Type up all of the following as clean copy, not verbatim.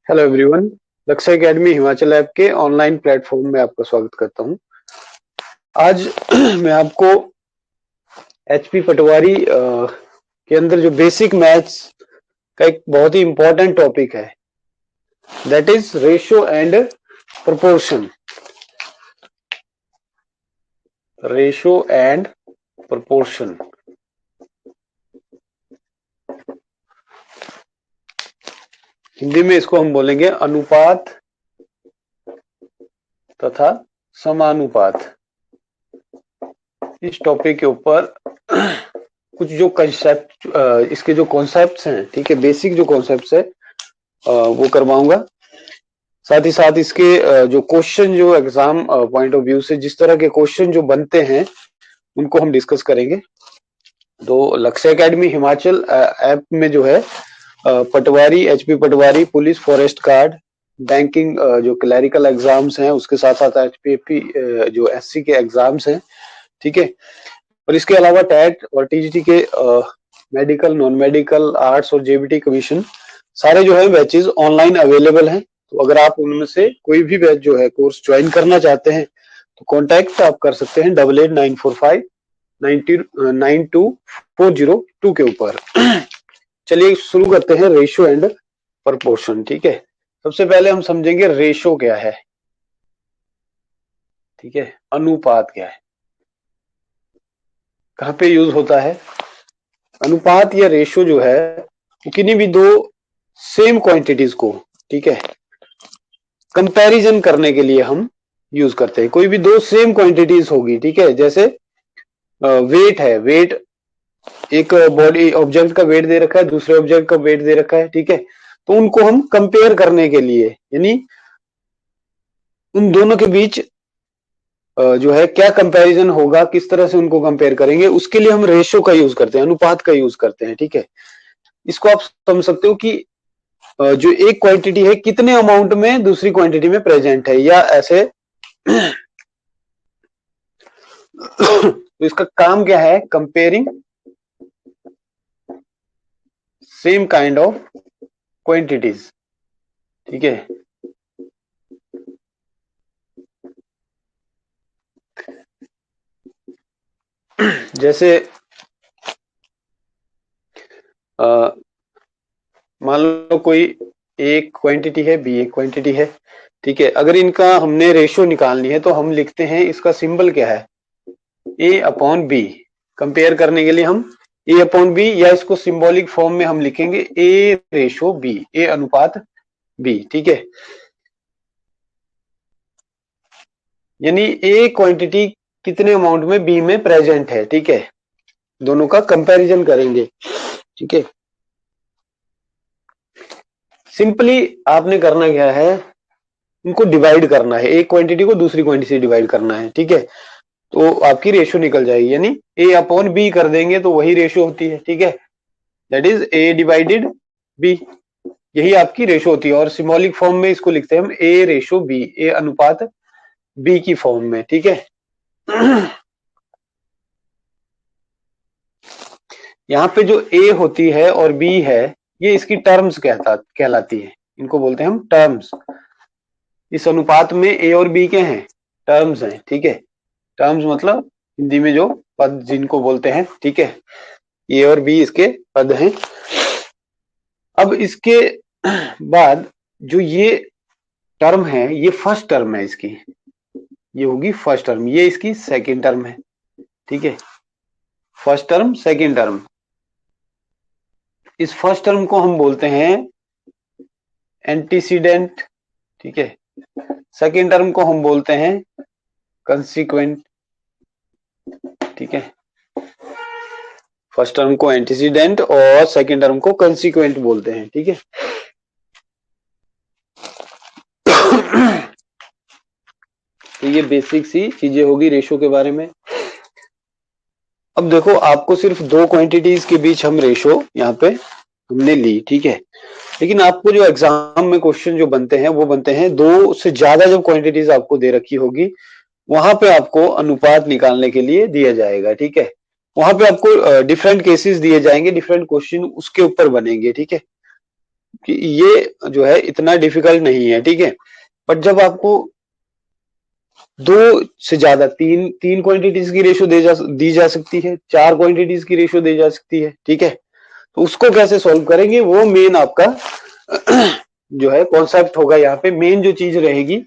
Hello everyone. लक्ष्य academy Himachal app के online platform में आपका स्वागत करता हूं। आज मैं आपको एचपी पटवारी के अंदर जो बेसिक मैथ्स का एक बहुत ही इंपॉर्टेंट टॉपिक है, that is ratio and proportion. Ratio and proportion, Hindi में इसको हम बोलेंगे अनुपात तथा समानुपात। इस टॉपिक के ऊपर कुछ जो कंसेप्ट, इसके जो कॉन्सेप्ट्स हैं, ठीक है, बेसिक जो कॉन्सेप्ट्स है वो करवाऊंगा। साथ ही साथ इसके जो क्वेश्चन, जो एग्जाम पॉइंट ऑफ व्यू से जिस तरह के क्वेश्चन जो बनते हैं उनको हम डिस्कस करेंगे। तो लक्ष्य एकेडमी हिमाचल ऐप में जो है पटवारी, एचपी पटवारी, पुलिस, फॉरेस्ट गार्ड, बैंकिंग जो क्लरिकल एग्जाम्स हैं, उसके साथ साथ एचपीएफपी जो एससी के एग्जाम्स हैं, ठीक है, और इसके अलावा टैट और टीजीटी के मेडिकल, नॉन मेडिकल, आर्ट्स और जेबीटी कमीशन, सारे जो है बैचेज ऑनलाइन अवेलेबल हैं। तो अगर आप उनमें से कोई भी बैच जो है कोर्स ज्वाइन करना चाहते हैं तो कांटेक्ट आप कर सकते हैं 8894592402 के ऊपर। चलिए शुरू करते हैं रेशियो एंड प्रोपोर्शन। ठीक है, सबसे पहले हम समझेंगे रेशियो क्या है, ठीक है, अनुपात क्या है, कहाँ पे यूज होता है। अनुपात या रेशियो जो है वो किन्हीं भी दो सेम क्वांटिटीज को, ठीक है, कंपैरिजन करने के लिए हम यूज करते हैं। कोई भी दो सेम क्वांटिटीज होगी, ठीक है, जैसे वेट है, वेट एक बॉडी ऑब्जेक्ट का वेट दे रखा है, दूसरे ऑब्जेक्ट का वेट दे रखा है, ठीक है, तो उनको हम कंपेयर करने के लिए, यानी उन दोनों के बीच जो है क्या कंपैरिजन होगा, किस तरह से उनको कंपेयर करेंगे, उसके लिए हम रेशियो का यूज करते हैं, अनुपात का यूज करते हैं। ठीक है, इसको आप समझ सकते हो कि जो एक क्वांटिटी है कितने अमाउंट में दूसरी क्वांटिटी में प्रेजेंट है, या ऐसे तो इसका काम क्या है, comparing same kind of quantities. ठीक है, जैसे मान लो कोई एक क्वांटिटी है, बी एक क्वांटिटी है, ठीक है, अगर इनका हमने रेशियो निकालनी है तो हम लिखते हैं, इसका सिंबल क्या है, ए अपॉन बी। कंपेयर करने के लिए हम ए अपॉन बी, या इसको सिंबॉलिक फॉर्म में हम लिखेंगे ए रेशो बी, ए अनुपात बी। ठीक है, यानी ए क्वांटिटी कितने अमाउंट में बी में प्रेजेंट है, ठीक है, दोनों का कंपैरिजन करेंगे। ठीक है, सिंपली आपने करना क्या है, इनको डिवाइड करना है, एक क्वांटिटी को दूसरी क्वांटिटी से डिवाइड करना है। ठीक है, तो आपकी रेशियो निकल जाएगी, यानी ए अपॉन बी कर देंगे तो वही रेशियो होती है। ठीक है, that is a divided b, यही आपकी रेशो होती है। और सिंबॉलिक फॉर्म में इसको लिखते हैं हम ए रेशो बी, ए अनुपात बी की फॉर्म में। ठीक है, यहाँ पे जो ए होती है और बी है, ये इसकी टर्म्स कहलाती है, इनको बोलते हैं हम टर्म्स। इस अनुपात में ए और बी के हैं, टर्म्स हैं। ठीक है, टर्म्स मतलब हिंदी में जो पद जिनको बोलते हैं, ठीक है, ए और बी इसके पद हैं। अब इसके बाद जो ये टर्म है, ये फर्स्ट टर्म है इसकी, ये होगी फर्स्ट टर्म, ये इसकी सेकेंड टर्म है। ठीक है, फर्स्ट टर्म, सेकेंड टर्म, इस फर्स्ट टर्म को हम बोलते हैं एंटीसीडेंट। ठीक है, सेकेंड टर्म को हम बोलते हैं कंसीक्वेंट। ठीक है, फर्स्ट टर्म को एंटीसीडेंट और सेकेंड टर्म को कंसीक्वेंट बोलते हैं। ठीक है, तो ये बेसिक सी चीजें होगी रेशो के बारे में। अब देखो, आपको सिर्फ दो क्वांटिटीज के बीच हम रेशो यहाँ पे हमने ली, ठीक है, लेकिन आपको जो एग्जाम में क्वेश्चन जो बनते हैं वो बनते हैं दो से ज्यादा, जब क्वांटिटीज आपको दे रखी होगी वहां पे आपको अनुपात निकालने के लिए दिया जाएगा। ठीक है, वहां पे आपको डिफरेंट केसेस दिए जाएंगे, डिफरेंट क्वेश्चन उसके ऊपर बनेंगे। ठीक है, कि ये जो है इतना डिफिकल्ट नहीं है, ठीक है। बट जब आपको दो से ज्यादा तीन तीन क्वांटिटीज की रेशो दी जा सकती है, चार क्वांटिटीज की रेशो दी जा सकती है, ठीक है। तो उसको कैसे सॉल्व करेंगे, वो मेन आपका जो है कॉन्सेप्ट होगा। यहाँ पे मेन जो चीज रहेगी,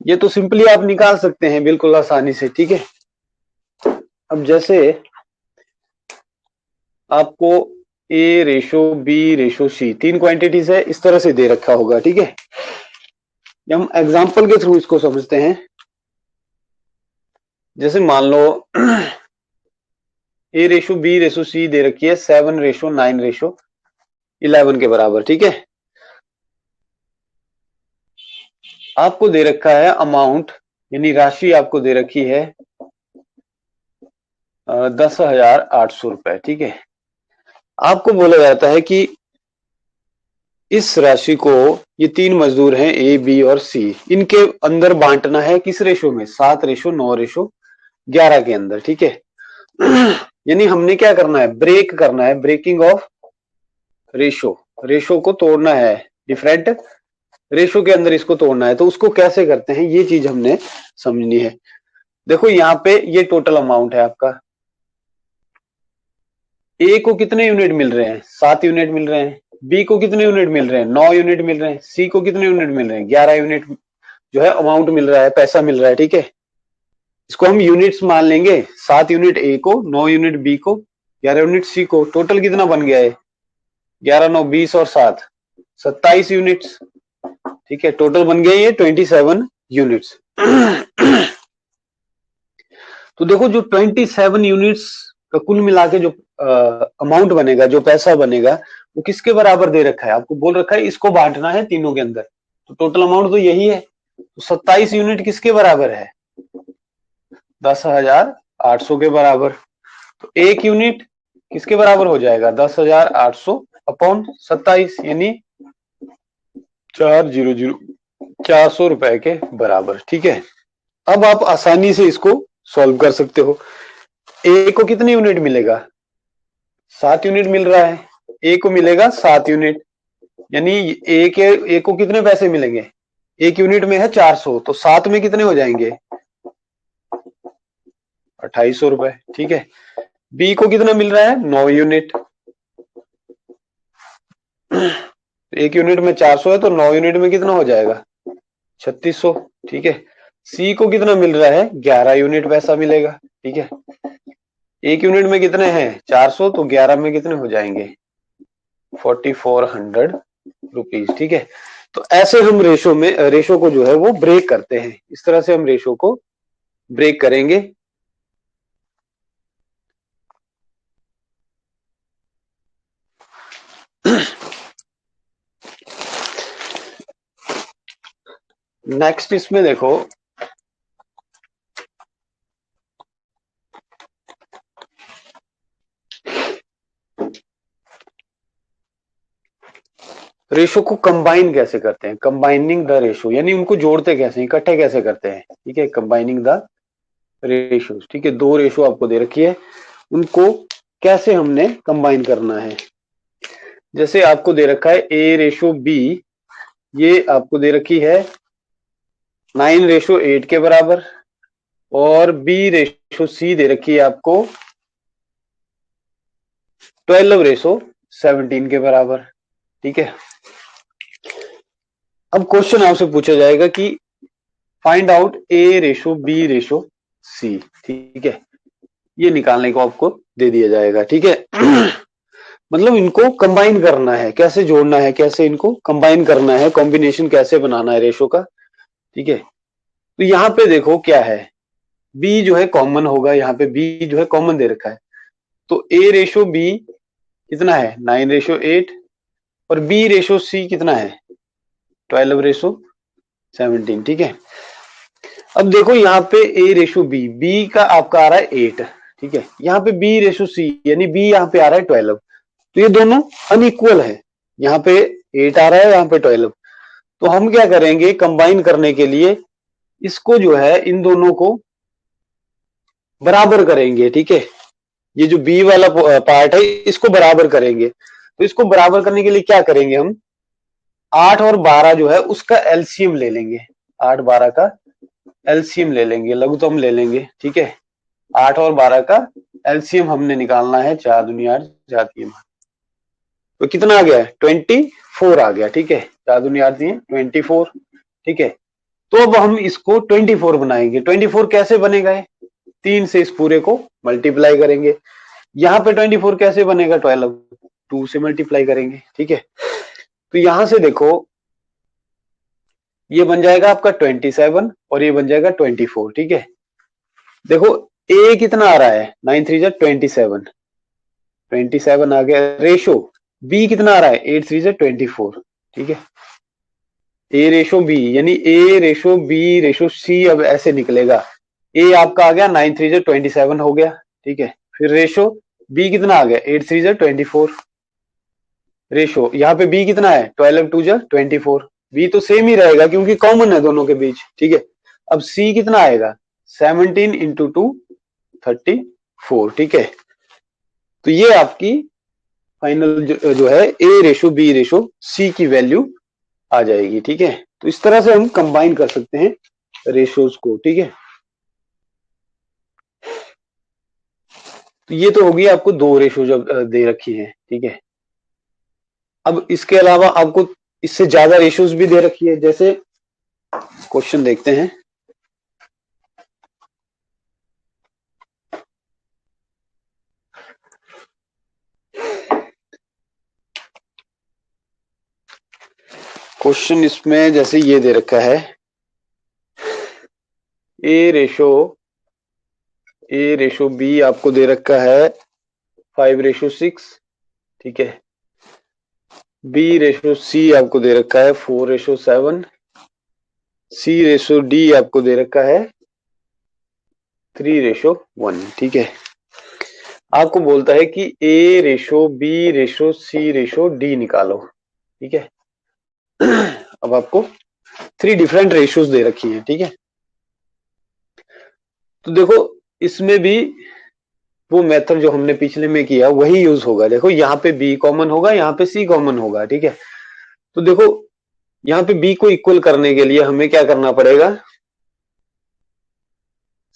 ये तो सिंपली आप निकाल सकते हैं बिल्कुल आसानी से, ठीक है। अब जैसे आपको ए रेशो बी रेशो सी तीन क्वांटिटीज है, इस तरह से दे रखा होगा, ठीक है। हम एग्जांपल के थ्रू इसको समझते हैं। जैसे मान लो ए रेशो बी रेशो सी दे रखी है 7 रेशो 9 रेशो 11 के बराबर, ठीक है। आपको दे रखा है अमाउंट, यानी राशि आपको दे रखी है 10,800 रुपए, ठीक है। आपको बोला जाता है कि इस राशि को, ये तीन मजदूर हैं ए बी और सी, इनके अंदर बांटना है किस रेशो में, 7 रेशो 9 रेशो 11 के अंदर, ठीक है। यानी हमने क्या करना है, ब्रेक करना है, ब्रेकिंग ऑफ रेशो, रेशो को तोड़ना है, डिफरेंट रेशो के अंदर इसको तोड़ना है। तो उसको कैसे करते हैं, ये चीज हमने समझनी है। देखो यहाँ पे ये टोटल अमाउंट है आपका, ए को कितने यूनिट मिल रहे हैं, 7 यूनिट मिल रहे हैं। बी को कितने यूनिट मिल रहे हैं, 9 यूनिट मिल रहे हैं। सी को कितने यूनिट मिल रहे हैं, 11 यूनिट जो है अमाउंट मिल रहा है, पैसा मिल रहा है, ठीक है। इसको हम यूनिट्स मान लेंगे, 7 यूनिट ए को, 9 यूनिट बी को, 11 यूनिट सी को। टोटल कितना बन गया है, 11 9 20 और 7 27 यूनिट्स, ठीक है। टोटल बन गया ये 27 यूनिट्स। तो देखो जो 27 यूनिट्स का कुल मिला के जो अमाउंट बनेगा, जो पैसा बनेगा, वो किसके बराबर दे रखा है, आपको बोल रखा है इसको बांटना है तीनों के अंदर। तो टोटल अमाउंट तो यही है, तो 27 यूनिट किसके बराबर है, 10,800 के बराबर। तो एक यूनिट किसके बराबर हो जाएगा, 10,800 अपॉन 27, यानी 400 रुपए के बराबर, ठीक है। अब आप आसानी से इसको सॉल्व कर सकते हो। ए को कितने यूनिट मिलेगा, 7 यूनिट मिल रहा है, ए को मिलेगा 7 यूनिट, यानी ए को कितने पैसे मिलेंगे, एक यूनिट में है 400, तो 7 में कितने हो जाएंगे, 2,800 रुपए, ठीक है। बी को कितना मिल रहा है, 9 यूनिट, एक यूनिट में 400 है, तो 9 यूनिट में कितना हो जाएगा, 3,600, ठीक है। सी को कितना मिल रहा है, 11 यूनिट पैसा मिलेगा, ठीक है। एक यूनिट में कितने हैं, 400, तो 11 में कितने हो जाएंगे, 4,400 रुपीज, ठीक है। तो ऐसे हम रेशो को जो है वो ब्रेक करते हैं, इस तरह से हम रेशो को ब्रेक करेंगे। नेक्स्ट इसमें देखो, रेशो को कंबाइन कैसे करते हैं, कंबाइनिंग द रेशो, यानी उनको जोड़ते कैसे, इकट्ठे कैसे करते हैं, ठीक है। कंबाइनिंग द रेशो, ठीक है। दो रेशो आपको दे रखी है, उनको कैसे हमने कंबाइन करना है। जैसे आपको दे रखा है ए रेशो बी, ये आपको दे रखी है 9 रेशो 8 के बराबर, और बी रेशो सी दे रखी है आपको 12 रेशो 17 के बराबर, ठीक है। अब क्वेश्चन आपसे पूछा जाएगा कि फाइंड आउट ए रेशो बी रेशो सी, ठीक है। ये निकालने को आपको दे दिया जाएगा, ठीक है। मतलब इनको कंबाइन करना है, कैसे जोड़ना है, कैसे इनको कंबाइन करना है, कॉम्बिनेशन कैसे बनाना है रेशो का, ठीक है। तो यहाँ पे देखो क्या है, बी जो है कॉमन होगा, यहाँ पे बी जो है कॉमन दे रखा है। तो ए रेशो बी कितना है, 9 रेशो 8, और बी रेशो सी कितना है, 12 रेशो 17, ठीक है। अब देखो यहाँ पे ए रेशो बी, बी का आपका आ रहा है 8, ठीक है। यहाँ पे बी रेशो सी, यानी बी यहाँ पे आ रहा है 12, तो ये दोनों अनइक्वल है। यहाँ पे 8 आ रहा है, यहाँ पे 12। तो हम क्या करेंगे, कंबाइन करने के लिए इसको जो है, इन दोनों को बराबर करेंगे, ठीक है। ये जो बी वाला पार्ट है इसको बराबर करेंगे। तो इसको बराबर करने के लिए क्या करेंगे हम, 8 और 12 जो है उसका एलसीएम ले लेंगे, 8 12 का एलसीएम ले लेंगे, लघुत्तम ले लेंगे, ठीक है। 8 और 12 का एलसीएम हमने निकालना है, 4 दूनी 8 जाती है, तो कितना आ गया, 24 आ गया, ठीक है। 4 दूनी 8 दिए 24, ठीक है। तो अब हम इसको 24 बनाएंगे। 24 कैसे बनेगा, है 3 से इस पूरे को मल्टीप्लाई करेंगे। यहाँ पे 24 कैसे बनेगा, 12 2 से मल्टीप्लाई करेंगे, ठीक है। तो यहां से देखो ये बन जाएगा आपका 27 और ये बन जाएगा 24, ठीक है। देखो ए कितना आ रहा है, 9 3 जा 27, 27 आ गया। रेशो बी कितना आ रहा है, 8 3 जा 24, ठीक है। ए रेशो बी यानी ए रेशो बी रेशो सी अब ऐसे निकलेगा। ए आपका आ गया 9 3 जा 27 हो गया, ठीक है। फिर रेशो बी कितना आ गया, 8 3 जा 24। रेशो यहाँ पे बी कितना है, 12 2 जा 24। बी तो सेम ही रहेगा क्योंकि कॉमन है दोनों के बीच, ठीक है। अब सी कितना आएगा, 17 इंटू 2 34, ठीक है। तो ये आपकी फाइनल जो है ए रेशो बी रेशो सी की वैल्यू आ जाएगी, ठीक है। तो इस तरह से हम कंबाइन कर सकते हैं रेशोज को, ठीक है। तो ये तो होगी आपको 2 रेशो जब दे रखी है, ठीक है। अब इसके अलावा आपको इससे ज्यादा रेशोज भी दे रखी है, जैसे क्वेश्चन देखते हैं। क्वेश्चन इसमें जैसे ये दे रखा है, ए रेशो बी आपको दे रखा है 5:6, ठीक है। बी रेशो सी आपको दे रखा है 4:7, सी रेशो डी आपको दे रखा है 3:1, ठीक है। आपको बोलता है कि ए रेशो बी रेशो सी रेशो डी निकालो, ठीक है। अब आपको 3 डिफरेंट रेशोज दे रखी हैं, ठीक है। तो देखो इसमें भी वो मेथड जो हमने पिछले में किया वही यूज होगा। देखो यहाँ पे बी कॉमन होगा, यहाँ पे सी कॉमन होगा, ठीक है। तो देखो यहाँ पे बी को इक्वल करने के लिए हमें क्या करना पड़ेगा,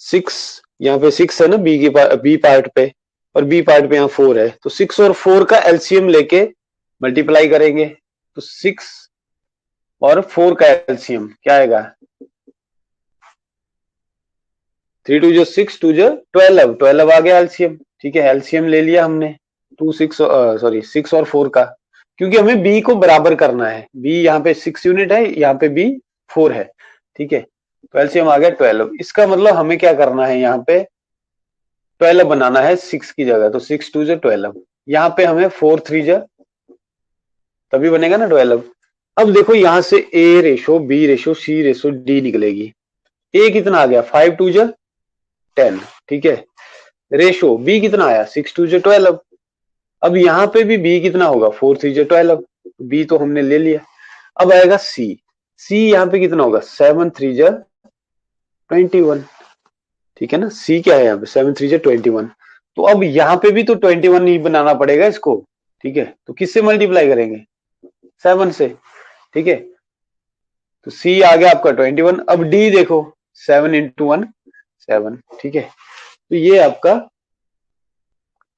6, यहाँ पे 6 है ना बी पार्ट पे, और बी पार्ट पे यहाँ 4 है, तो 6 और 4 का एलसीएम लेके मल्टीप्लाई करेंगे। तो 6 और 4 का एलसीएम क्या आएगा, 3 2 जो 6 2 जो 12, 12 आ गया एलसीएम, ठीक है। एलसीएम ले लिया हमने 6 और 4 का, क्योंकि हमें बी को बराबर करना है। बी यहाँ पे 6 यूनिट है, यहाँ पे बी 4 है, ठीक है। तो एलसीएम आ गया 12। इसका मतलब हमें क्या करना है, यहाँ पे 12 बनाना है 6 की जगह, तो 6 2 जो 12, यहाँ पे हमें 4 3 जो तभी बनेगा ना 12। अब देखो यहाँ से ए रेशो बी रेशो सी रेशो डी निकलेगी। ए कितना आ गया, 5 2 जो 10, ठीक है। रेशो बी कितना आया, 6 2 जो 12। अब यहाँ पे भी बी कितना होगा, 4 3 जो 12, बी तो हमने ले लिया। अब आएगा सी, सी यहाँ पे कितना होगा, 7 3 जो 21, ठीक है ना। सी क्या है यहाँ पे, 7 3 जो 21। तो अब यहाँ पे भी तो 21 ही बनाना पड़ेगा इसको, ठीक है। तो किससे मल्टीप्लाई करेंगे, 7 से, ठीक है। तो सी आ गया आपका 21। अब डी देखो 7 इंटू 1 7, ठीक है। तो ये आपका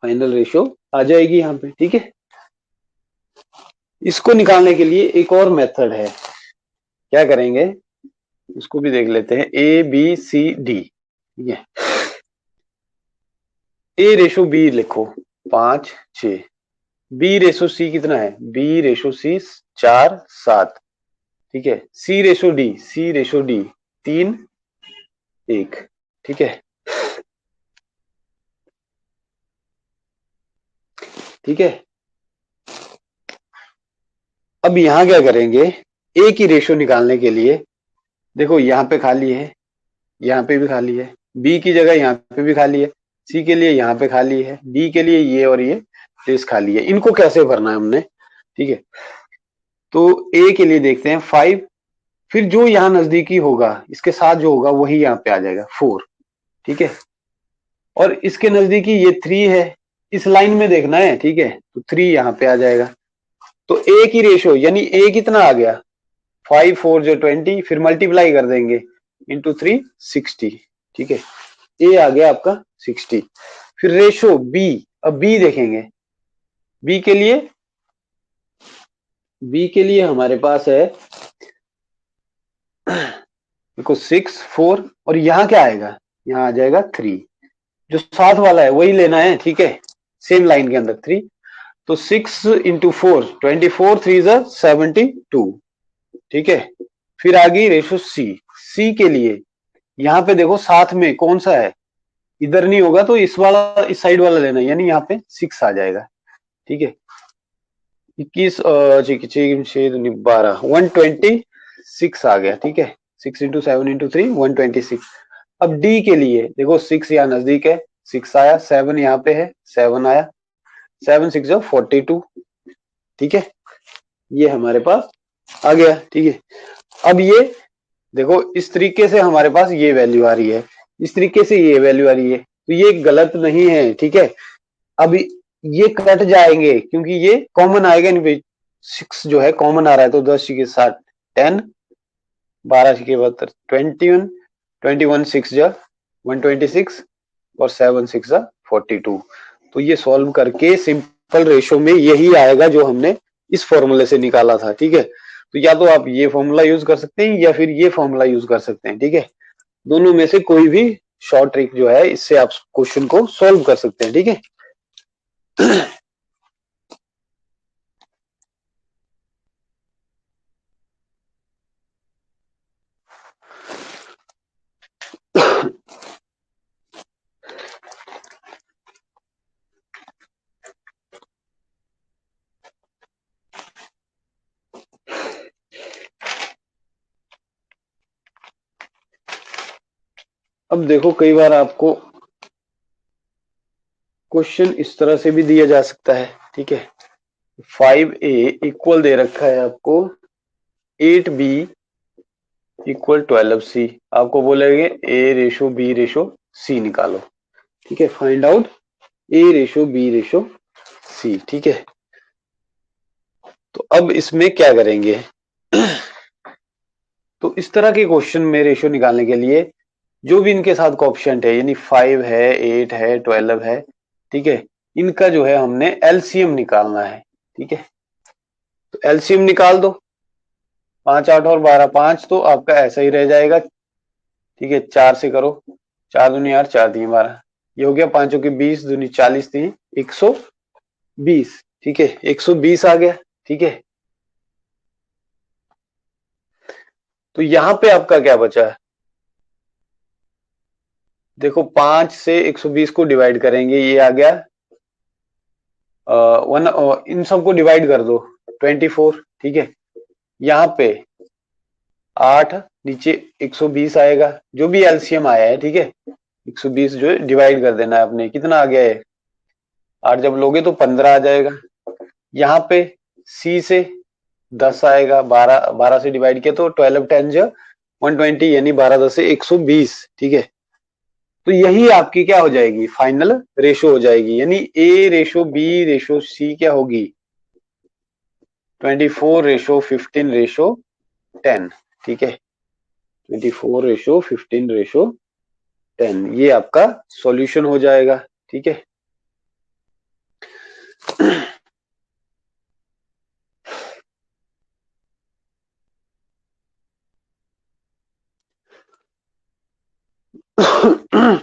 फाइनल रेशो आ जाएगी यहाँ पे, ठीक है। इसको निकालने के लिए एक और मेथड है, क्या करेंगे उसको भी देख लेते हैं। ए बी सी डी, ठीक है। ए रेशो बी लिखो 5 6, बी रेशो सी कितना है, बी रेशो सी 4 7, ठीक है। सी रेशो डी 3 1, ठीक है, ठीक है। अब यहां क्या करेंगे, ए की रेशो निकालने के लिए देखो यहाँ पे खाली है, यहाँ पे भी खाली है, बी की जगह यहाँ पे भी खाली है, सी के लिए यहाँ पे खाली है, डी के लिए ये और ये प्लेस खाली है। इनको कैसे भरना है हमने, ठीक है। तो ए के लिए देखते हैं 5, फिर जो यहाँ नजदीकी होगा इसके साथ जो होगा वही यहाँ पे आ जाएगा 4, ठीक है। और इसके नजदीकी ये 3 है, इस लाइन में देखना है, ठीक है, तो 3 यहाँ पे आ जाएगा। तो ए की रेशो यानी ए कितना आ गया 5 4 जो 20, फिर मल्टीप्लाई कर देंगे इंटू 3 60, ठीक है, ए आ गया आपका 60। फिर रेशो बी, अब बी देखेंगे, बी के लिए हमारे पास है देखो 6 4 और यहाँ क्या आएगा, यहाँ आ जाएगा 3, जो साथ वाला है वही लेना है, ठीक है, सेम लाइन के अंदर 3। तो 6 इंटू 4 24 3 72, ठीक है। फिर आ गई रेशो सी, सी के लिए यहाँ पे देखो साथ में कौन सा है, इधर नहीं होगा तो इस वाला, इस साइड वाला लेना, यानी यहाँ पे 6 आ जाएगा, ठीक है। 21 12 126 आ गया, ठीक है। 6 इंटू 7 इंटू 3 126। अब डी के लिए देखो 6 यहाँ नजदीक है, 6 आया, 7 यहाँ पे है, 7 आया, 7 6 42, ठीक है, ये हमारे पास आ गया, ठीक है। अब ये देखो इस तरीके से हमारे पास ये वैल्यू आ रही है, इस तरीके से ये वैल्यू आ रही है, तो ये गलत नहीं है, ठीक है। अब ये कट जाएंगे क्योंकि ये कॉमन आएगा, नहीं 6 जो है कॉमन आ रहा है, तो 10 के साथ 10, 12 के बाद 21, 21 6 जा 126 और 7 6 जा 42। तो ये सॉल्व करके सिंपल रेशो में यही आएगा जो हमने इस फॉर्मूले से निकाला था, ठीक है। तो या तो आप ये फॉर्मूला यूज कर सकते हैं या फिर ये फॉर्मूला यूज कर सकते हैं, ठीक है। दोनों में से कोई भी शॉर्ट ट्रिक जो है, इससे आप क्वेश्चन को सॉल्व कर सकते हैं, ठीक है। अब देखो कई बार आपको क्वेश्चन इस तरह से भी दिया जा सकता है, ठीक है। 5a इक्वल दे रखा है आपको 8b इक्वल 12c, आपको बोलेंगे a ratio b ratio c निकालो, ठीक है, find out a ratio b ratio c, ठीक है। तो अब इसमें क्या करेंगे, तो इस तरह के क्वेश्चन में रेशो निकालने के लिए जो भी इनके साथ कोएफिशिएंट है, यानी 5 है 8 है 12 है, ठीक है, इनका जो है हमने एलसीएम निकालना है, ठीक है। तो एलसीएम निकाल दो, 5 8 और 12, 5 तो आपका ऐसा ही रह जाएगा, ठीक है। 4 से करो, 4 दूनी 8 4 3 12, ये हो गया, 5 के 20 दूनी 40 3 120, ठीक है, 120 आ गया, ठीक है। तो यहां पे आपका क्या बचा है, देखो 5 से 120 को डिवाइड करेंगे, ये आ गया इन सबको डिवाइड कर दो 24, ठीक है। यहाँ पे 8 नीचे 120 आएगा, जो भी एलसीएम आया है, ठीक है, 120 जो है डिवाइड कर देना है अपने, कितना आ गया है 8 जब लोगे तो 15 आ जाएगा। यहाँ पे सी से 10 आएगा, 12 12 से डिवाइड किया तो 12 10 जो 120, यानी 12 10 से 120, ठीक है। तो यही आपकी क्या हो जाएगी, फाइनल रेशो हो जाएगी, यानी ए रेशो बी रेशो सी क्या होगी 24 रेशो 15 रेशो 10, ठीक है, 24 रेशो 15 रेशो 10, ये आपका सॉल्यूशन हो जाएगा, ठीक है।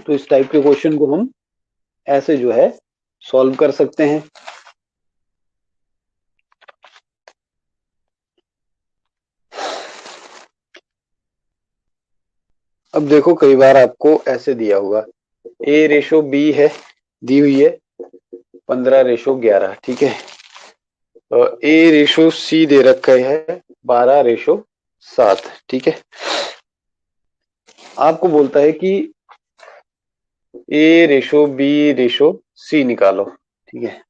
तो इस टाइप के क्वेश्चन को हम ऐसे जो है सॉल्व कर सकते हैं। अब देखो कई बार आपको ऐसे दिया होगा, ए रेशो बी है, दी हुई है 15 रेशो 11, ठीक है, ए रेशो सी दे रखा है 12 रेशो 7, ठीक है। आपको बोलता है कि ए रेशो बी रेशो सी निकालो, ठीक है।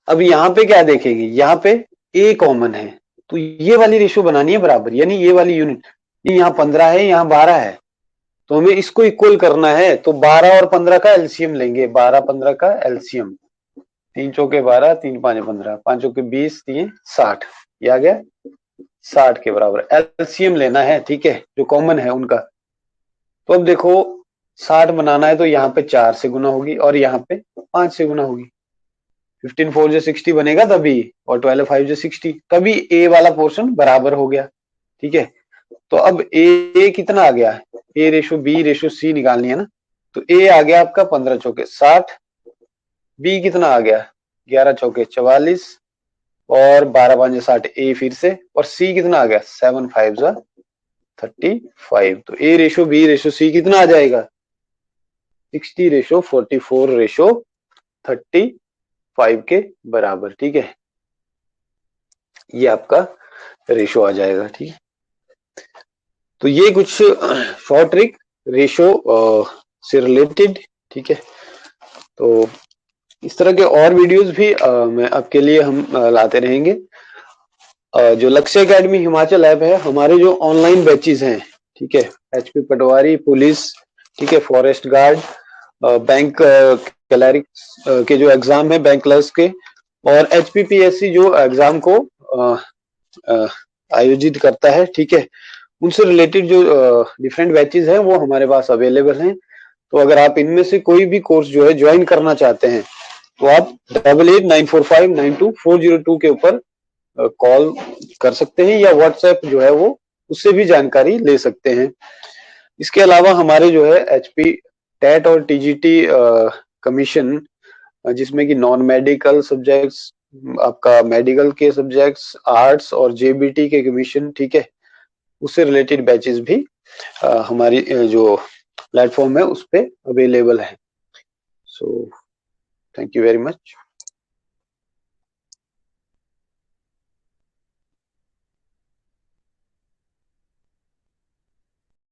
अब यहाँ पे क्या देखेंगे, यहाँ पे ए कॉमन है, तो ये वाली रेशो बनानी है बराबर, यानी ये वाली यूनिट, यहाँ 15 है यहाँ 12 है, तो हमें इसको इक्वल करना है, तो 12 और 15 का एलसीएम लेंगे, 12-15 का एलसीएम, 3 चौके 12, 3 5 15, 5 चौके 20, 3 60, ये आ गया 60 के बराबर एलसीएम लेना है, ठीक है, जो कॉमन है उनका। तो अब देखो 60 बनाना है तो यहाँ पे 4 से गुना होगी और यहाँ पे 5 से गुना होगी। 15 4 जो 60 बनेगा तभी, और 12 5 जो 60, तभी ए वाला पोर्शन बराबर हो गया, ठीक है। तो अब ए कितना आ गया, ए रेशो बी रेशो सी निकालनी है ना, तो ए आ गया आपका 15 चौके 60, बी कितना आ गया 11 चौके 44, और 12 5 60, ए फिर से, और सी कितना आ गया 7 5 35। तो ए रेशो बी रेशो सी कितना आ जाएगा 60 रेशो 44 रेशो 35 के बराबर, ठीक है। ये आपका रेशो आ जाएगा, ठीक है। तो ये कुछ शॉर्ट ट्रिक रेशो से रिलेटेड, ठीक है। तो इस तरह के और वीडियोस भी मैं आपके लिए हम लाते रहेंगे। जो लक्ष्य एकेडमी हिमाचल ऐप है, हमारे जो ऑनलाइन बैचेस हैं, ठीक है, एचपी पटवारी पुलिस, ठीक है, फॉरेस्ट गार्ड, बैंक क्लर्क के जो एग्जाम है बैंक क्लर्क के, और एचपीपीएससी जो एग्जाम को आयोजित करता है, ठीक है, उनसे रिलेटेड जो डिफरेंट बैचेस हैं वो हमारे पास अवेलेबल हैं। तो अगर आप इनमें से कोई भी कोर्स जो है ज्वाइन करना चाहते हैं तो आप 8894592402 के ऊपर कॉल कर सकते हैं, या व्हाट्सएप जो है वो उससे भी जानकारी ले सकते हैं। इसके अलावा हमारे जो है एचपी टेट और टीजीटी कमीशन, जिसमें कि नॉन मेडिकल सब्जेक्ट्स, आपका मेडिकल के सब्जेक्ट्स, आर्ट्स और जेबीटी के कमीशन, ठीक है, उससे रिलेटेड बैचेस भी हमारी जो प्लेटफॉर्म है उस पे अवेलेबल है। So thank you very much.